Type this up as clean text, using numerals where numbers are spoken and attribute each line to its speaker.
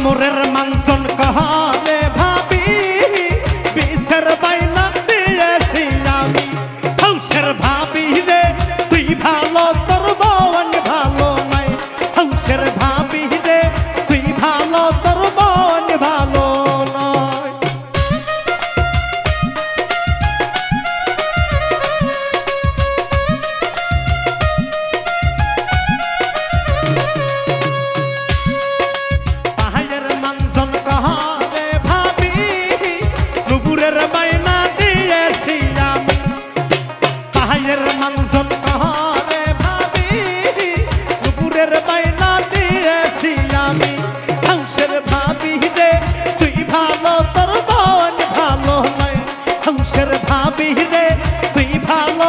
Speaker 1: মোরের মানজন কহালে ভাবি বিষের বাইনা দিয়েছি আমি হংসের ভাবি রে তুই ভালো তোর বোন ভালো নাই হংসের ভাবি রে তুই ভালো তোর বোন ভালো নয় পাহাড়ের মানজন কহালে ভাবি নুপুরের বাইনা দিয়েছি আমি পাহাড়ের মানজন কহালে ভাবি নুপুরের বাইনা দিয়েছি আমি হংসের ভাবি রে তুই ভালো তোর বোন ভালো নাই হংসের ভাবি রে তুই ভালো